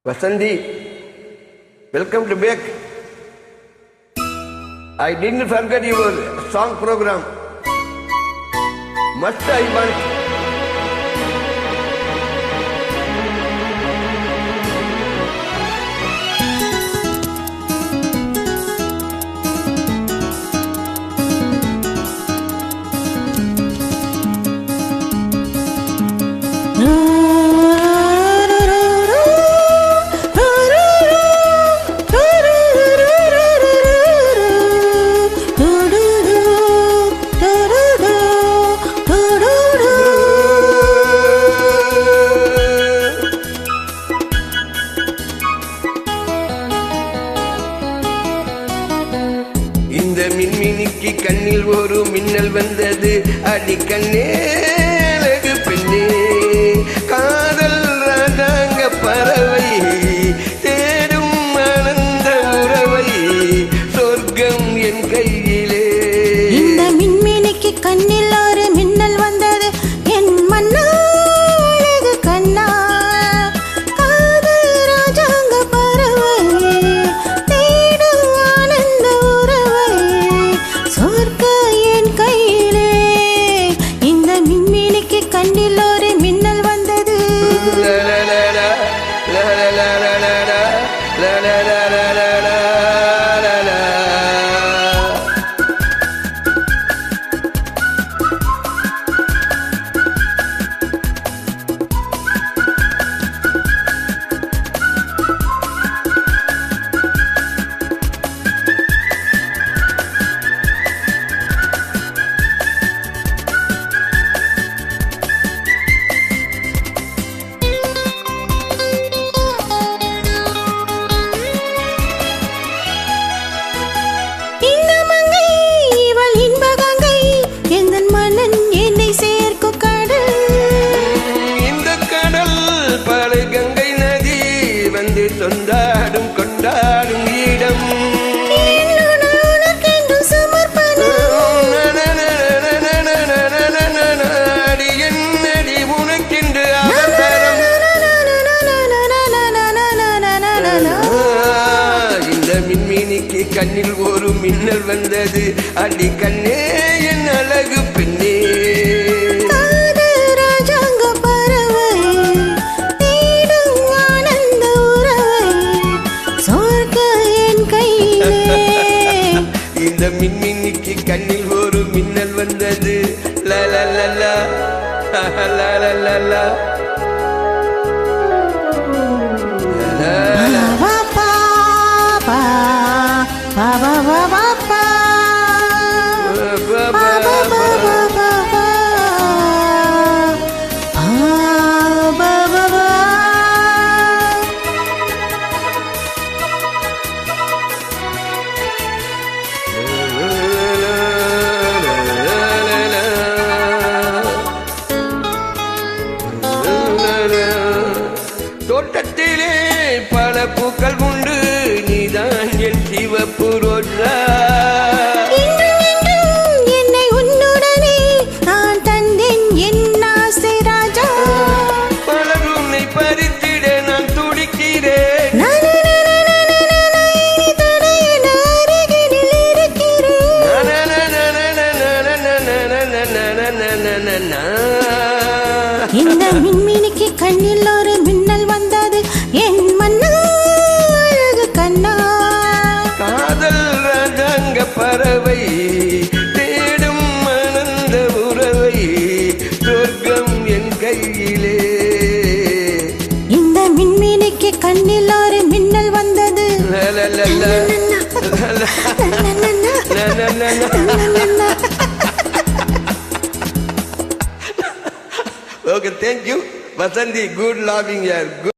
Vasanthi, welcome to back. I didn't forget your song program. Must I want? இந்த மின்மினிக்கு கண்ணில் ஒரு மின்னல் வந்தது, அடிக்கண்ணே அழகு பெண்ணே, காதல் ராஜாங்க பறவை தேடும் ஆனந்த உறவை, சொர்க்கம் என் கையிலே. இந்த மின்மினிக்கு கண்ணில் ஒரு மின்னல் வந்தது, என் மன்னா அழகு கண்ணா, காதல் ராஜாங்க பறவை தேடும் ஆனந்த உறவை, சொர்க்கம் என் கையிலே. இந்த மின்மினிக்கு கண்ணில் ஒரு மின்னல் வந்தது. சொந்தாடும் கொண்டாடும் இடம், அடி உனக்கென்று அவசரம். இந்த மின்மினிக்கு கண்ணில் ஒரு மின்னல் வந்தது, அடி கண்ணே என் அழகு பெண்ணே, இந்த மின்மினிக்கு கண்ணில் ஒரு மின்னல் வந்தது. லா லா லா லா லா லா லா லா. தோட்டத்திலே பல பூக்கள் உண்டு, நீதான் என் சிவப்பு ரோஜா, என்னை உன்னுடனே நான் தந்தேன் என் ஆசை ராஜா, பலர் உன்னை பறித்திட நான் துடிக்கிறேன், இந்த மின்மினிக்கு கண்ணில் ஒரு மின்னல் வந்தது, என் மன்னா அழகு கண்ணா, காதல் ராஜாங்க பறவை தேடும் ஆனந்த உறவை, சொர்க்கம் என் கையிலே. இந்த மின்மினிக்கு கண்ணில் ஒரு மின்னல் வந்தது. Okay, thank you, Vasanthi. Good laughing here. Good.